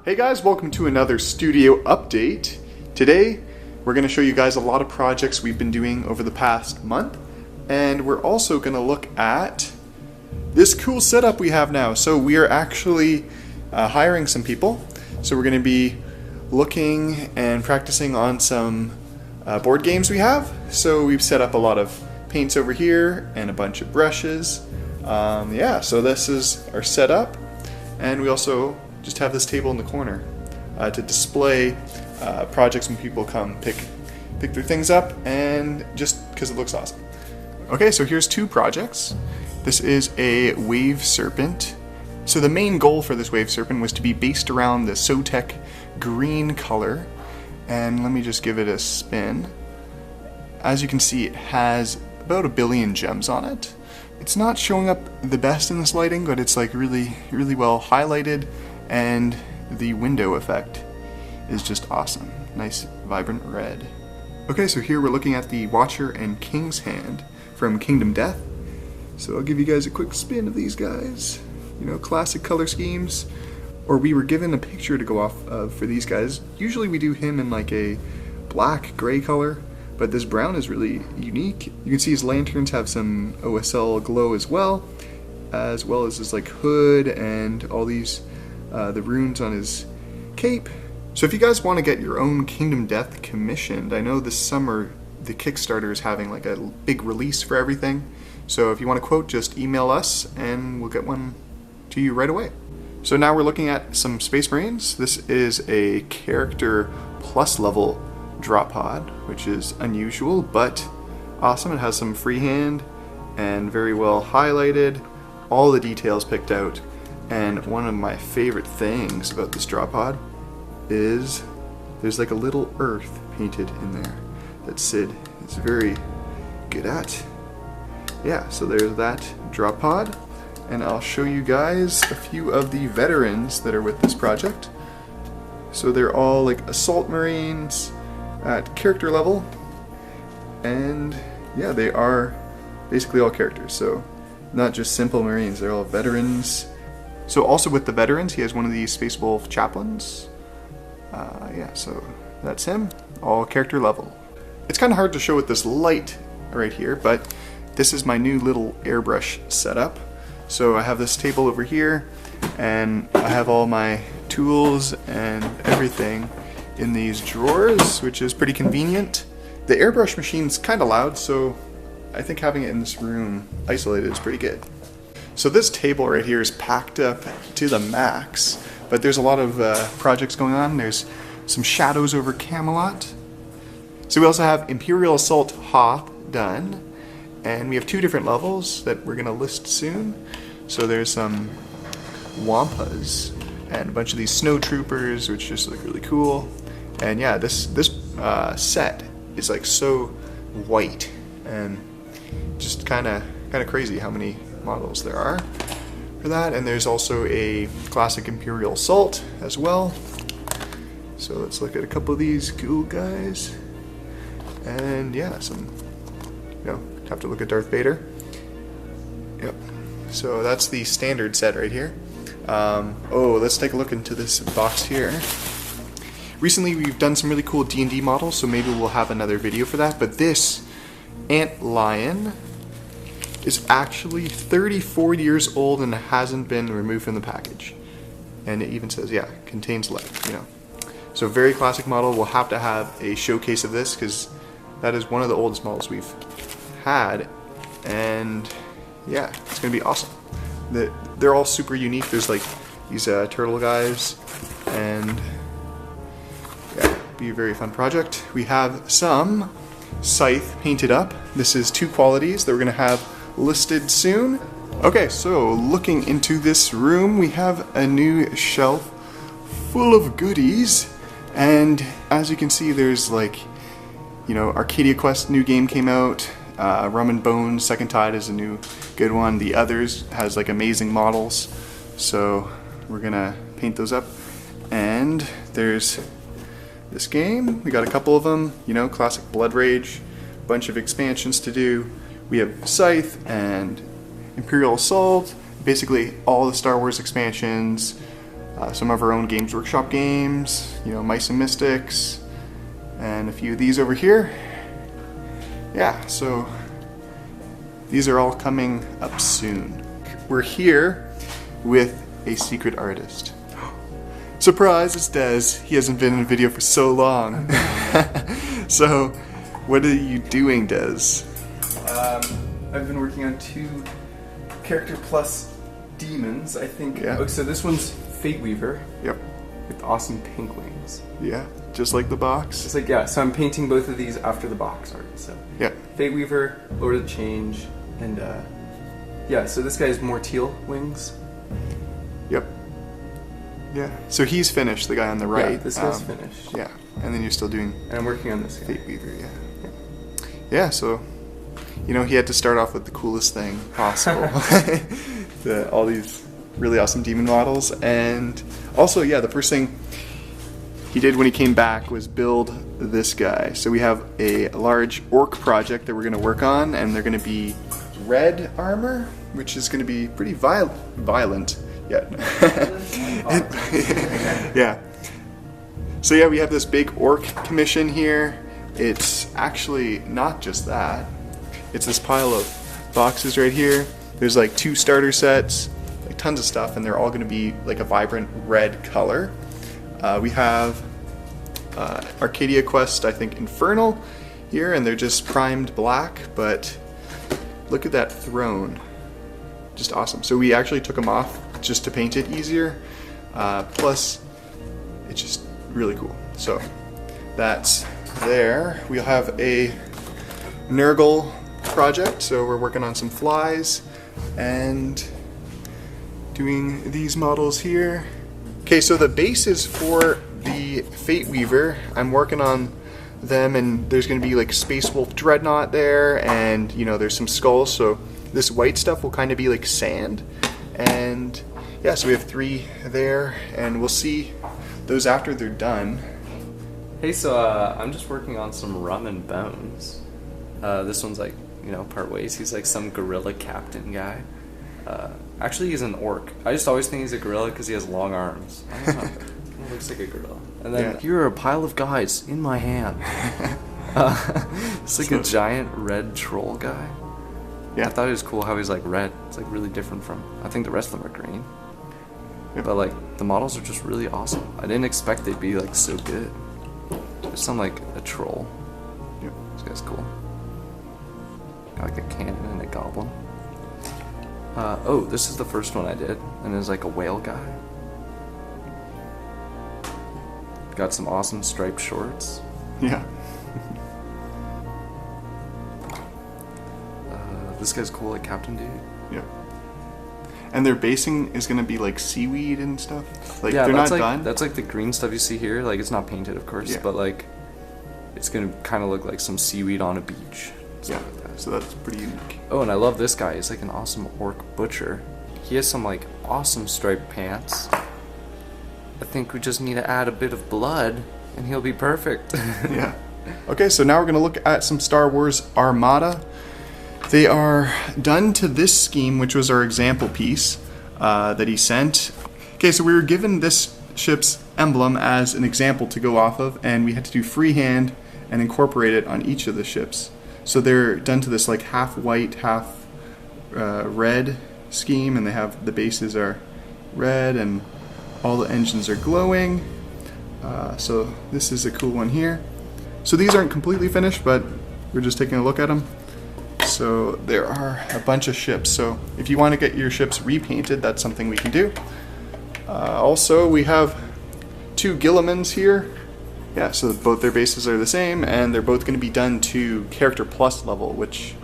Hey guys, welcome to another studio update. Today, we're going to show you guys a lot of projects we've been doing over the past month, and we're also going to look at this cool setup we have now. So we are actually hiring some people. So we're going to be looking and practicing on some board games we have. So we've set up a lot of paints over here and a bunch of brushes. So this is our setup, and we also just have this table in the corner to display projects when people come pick their things up, and just because it looks awesome. Okay, so here's two projects. This is a wave serpent. So the main goal for this wave serpent was to be based around the Sotec green color, and let me just give it a spin. As you can see, it has about 1 billion gems on it. It's not showing up the best in this lighting, but it's like really well highlighted, and the window effect is just awesome. Nice vibrant red. Okay, so here we're looking at the Watcher and King's Hand from Kingdom Death. So I'll give you guys a quick spin of these guys. You know, classic color schemes. Or we were given a picture to go off of for these guys. Usually we do him in like a black gray color, but this brown is really unique. You can see his lanterns have some OSL glow as well as his like hood and all these the runes on his cape. So if you guys want to get your own Kingdom Death commissioned, I know this summer the Kickstarter is having like a big release for everything. So if you want a quote, just email us and we'll get one to you right away. So now we're looking at some Space Marines. This is a character plus level drop pod, which is unusual but awesome. It has some freehand and very well highlighted, all the details picked out. And one of my favorite things about this drop pod is there's like a little earth painted in there that Sid is very good at. Yeah, so there's that drop pod, and I'll show you guys a few of the veterans that are with this project. So they're all like Assault Marines at character level, and yeah, they are basically all characters, so not just simple Marines, they're all veterans. So also with the veterans, he has one of these Space Wolf chaplains. So that's him, all character level. It's kind of hard to show with this light right here, but this is my new little airbrush setup. So I have this table over here, and I have all my tools and everything in these drawers, which is pretty convenient. The airbrush machine's kind of loud, so I think having it in this room isolated is pretty good. So this table right here is packed up to the max, but there's a lot of projects going on. There's some shadows over Camelot. So we also have Imperial Assault Hoth done, and we have 2 different levels that we're going to list soon. So there's some Wampas and a bunch of these snow troopers, which just look really cool. And yeah, this set is like so white and just kind of crazy how many models there are for that. And there's also a classic Imperial Assault as well. So let's look at a couple of these cool guys. And yeah, have to look at Darth Vader. Yep. So that's the standard set right here. Let's take a look into this box here. Recently we've done some really cool D&D models, so maybe we'll have another video for that. But this ant lion is actually 34 years old and hasn't been removed from the package. And it even says, yeah, contains lead, you know. So very classic model. We'll have to have a showcase of this because that is one of the oldest models we've had. And yeah, it's gonna be awesome. They're all super unique. There's like these turtle guys, and yeah, be a very fun project. We have some Scythe painted up. This is 2 qualities that we're gonna have listed soon. Okay, so looking into this room, we have a new shelf full of goodies, and as you can see, there's like, you know, Arcadia Quest new game came out. Rum and Bones Second Tide is a new good one. The Others has like amazing models, so we're gonna paint those up. And there's this game. We got a couple of them, you know, classic Blood Rage, bunch of expansions to do. We have Scythe and Imperial Assault, basically all the Star Wars expansions, some of our own Games Workshop games, you know, Mice and Mystics, and a few of these over here. Yeah, so these are all coming up soon. We're here with a secret artist. Surprise, it's Des. He hasn't been in a video for so long. So, what are you doing, Des? I've been working on 2 character plus demons, I think. Yeah. Oh, so this one's Fate Weaver. Yep. With awesome pink wings. Yeah, just like the box. It's like, yeah, so I'm painting both of these after the box art. So Yeah. Fate Weaver, Lord of the Change, and yeah, so this guy's more teal wings. Yep. Yeah. So he's finished, the guy on the right. Yeah, this guy's finished. Yeah. And then you're still doing And I'm working on this guy. Fate Weaver, yeah. Yeah, so, you know, he had to start off with the coolest thing possible. All these really awesome demon models. And also, yeah, the first thing he did when he came back was build this guy. So we have a large orc project that we're going to work on, and they're going to be red armor, which is going to be pretty violent. Yeah. Yeah. So yeah, we have this big orc commission here. It's actually not just that. It's this pile of boxes right here. There's like 2 starter sets, like tons of stuff, and they're all going to be like a vibrant red color. We have Arcadia Quest, I think, Infernal here, and they're just primed black, but look at that throne. Just awesome. So we actually took them off just to paint it easier. Plus, it's just really cool. So that's there. We'll have a Nurgle project, so we're working on some flies and doing these models here. Okay, so the bases for the Fate Weaver, I'm working on them, and there's going to be like Space Wolf Dreadnought there, and you know, there's some skulls, so this white stuff will kind of be like sand. And yeah, so we have 3 there, and we'll see those after they're done. Hey, so I'm just working on some Rum and Bones. This one's like, you know, part ways. He's like some gorilla captain guy. Actually, he's an orc. I just always think he's a gorilla because he has long arms. I don't know. He looks like a gorilla. And then here are a pile of guys in my hand. It's like a giant red troll guy. Yeah, I thought it was cool how he's like red. It's like really different from, I think the rest of them are green. Yep. But like the models are just really awesome. I didn't expect they'd be like so good. There's some like a troll. Yep. This guy's cool. Got like a cannon and a goblin. Oh, this is the first one I did, and there's like a whale guy. Got some awesome striped shorts. Yeah. This guy's cool, like Captain Dude. Yeah. And their basing is going to be like seaweed and stuff. Like, yeah, they're not like, done. That's like the green stuff you see here. Like, it's not painted, of course, Yeah. but like, it's gonna kind of look like some seaweed on a beach. Yeah. Like that. So that's pretty unique. Oh, and I love this guy. He's like an awesome orc butcher. He has some like awesome striped pants. I think we just need to add a bit of blood, and he'll be perfect. Yeah. Okay, so now we're going to look at some Star Wars Armada. They are done to this scheme, which was our example piece that he sent. Okay, so we were given this ship's emblem as an example to go off of, and we had to do freehand and incorporate it on each of the ships. So they're done to this like half white, half red scheme, and they have the bases are red, and all the engines are glowing. So this is a cool one here. So these aren't completely finished, but we're just taking a look at them. So there are a bunch of ships. So if you want to get your ships repainted, that's something we can do. Also, we have 2 Gillimans here. Yeah, so both their bases are the same, and they're both going to be done to Character Plus level, which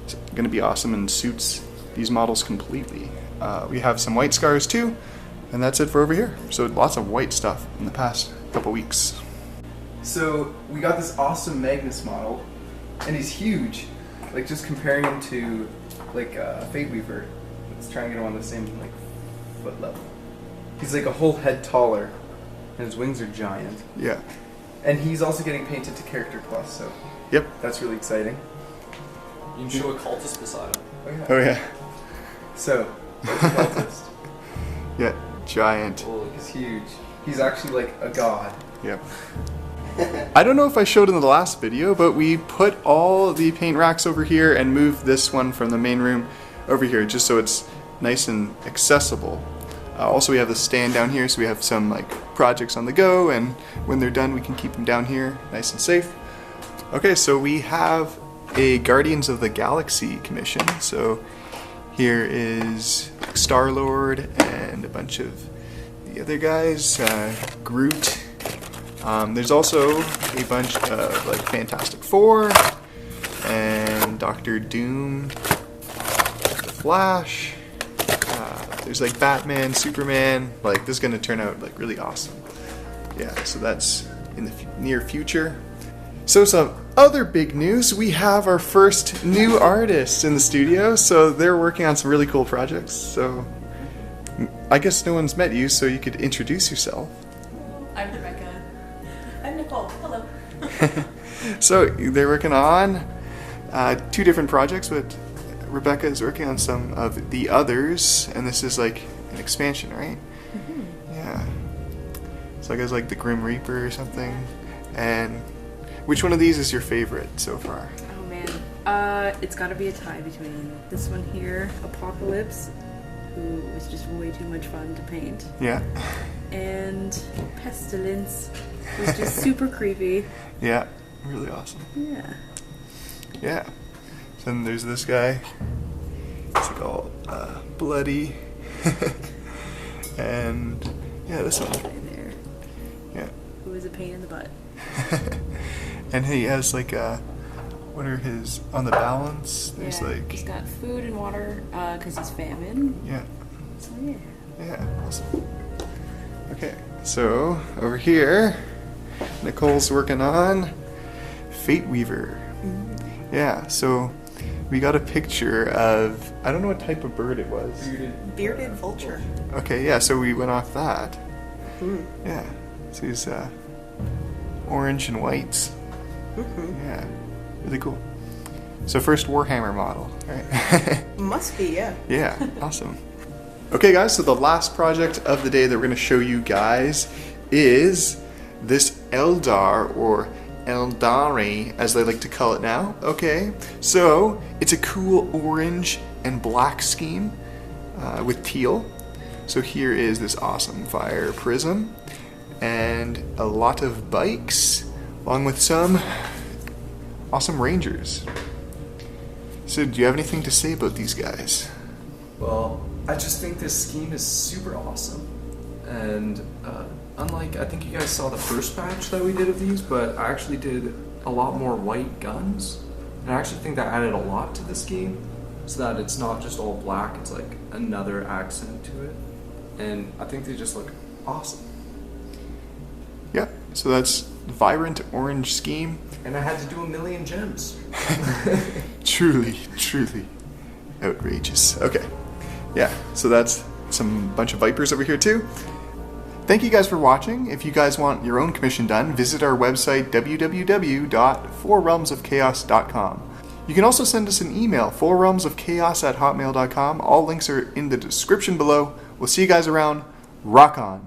is going to be awesome and suits these models completely. We have some white scars too, and that's it for over here. So lots of white stuff in the past couple weeks. So we got this awesome Magnus model, and he's huge. Like, just comparing him to like Fate Weaver, let's try and get him on the same like foot level. He's like a whole head taller, and his wings are giant. Yeah. And he's also getting painted to Character Plus, so Yep. that's really exciting. You can show a cultist beside him. Oh yeah. Oh yeah. So, what's the cultist? Yeah. giant. Oh, he's huge. He's actually like a god. Yep. I don't know if I showed in the last video, but we put all the paint racks over here and moved this one from the main room over here just so it's nice and accessible. Also, we have the stand down here, so we have some like projects on the go, and when they're done we can keep them down here nice and safe. Okay, so we have a Guardians of the Galaxy commission. So here is Star-Lord and a bunch of the other guys, Groot. There's also a bunch of like Fantastic Four and Doctor Doom, the Flash. There's like Batman, Superman. Like this is gonna turn out like really awesome. Yeah, so that's in the near future. So some other big news, we have our first new artist in the studio. So they're working on some really cool projects. So I guess no one's met you, so you could introduce yourself. I'm Rebecca. I'm Nicole. Hello. So they're working on 2 different projects, but Rebecca is working on some of the others, and this is like an expansion, right? Mm-hmm. Yeah. So I guess like the Grim Reaper or something. And which one of these is your favorite so far? Oh man, it's got to be a tie between this one here, Apocalypse, who was just way too much fun to paint. Yeah. And Pestilence was just super creepy. Yeah, really awesome. Yeah. Yeah. So then there's this guy. It's like all bloody. And yeah, this one. Right there. Yeah. Who was a pain in the butt. And he has like what are his on the balance? There's like he's got food and water because he's famine. Yeah. So yeah. Yeah, awesome. Okay, so over here, Nicole's working on Fate Weaver. Mm-hmm. Yeah, so we got a picture of, I don't know what type of bird it was. Bearded vulture. Okay, yeah, so we went off that. Mm. Yeah, so he's orange and whites. Mm-hmm. Yeah, really cool. So first Warhammer model, right? Must be, yeah. Yeah, awesome. Okay guys, so the last project of the day that we're going to show you guys is this Eldar, or Eldari as they like to call it now. Okay, so it's a cool orange and black scheme with teal. So here is this awesome fire prism and a lot of bikes along with some awesome rangers. So do you have anything to say about these guys? Well, I just think this scheme is super awesome, and unlike, I think you guys saw the first batch that we did of these, but I actually did a lot more white guns, and I actually think that added a lot to the scheme, so that it's not just all black, it's like another accent to it, and I think they just look awesome. Yeah, so that's vibrant orange scheme. And I had to do 1,000,000 gems. Truly, truly outrageous. Okay. Yeah, so that's some bunch of Vipers over here too. Thank you guys for watching. If you guys want your own commission done, visit our website www.4realmsofchaos.com. You can also send us an email, 4realmsofchaos@hotmail.com. All links are in the description below. We'll see you guys around. Rock on.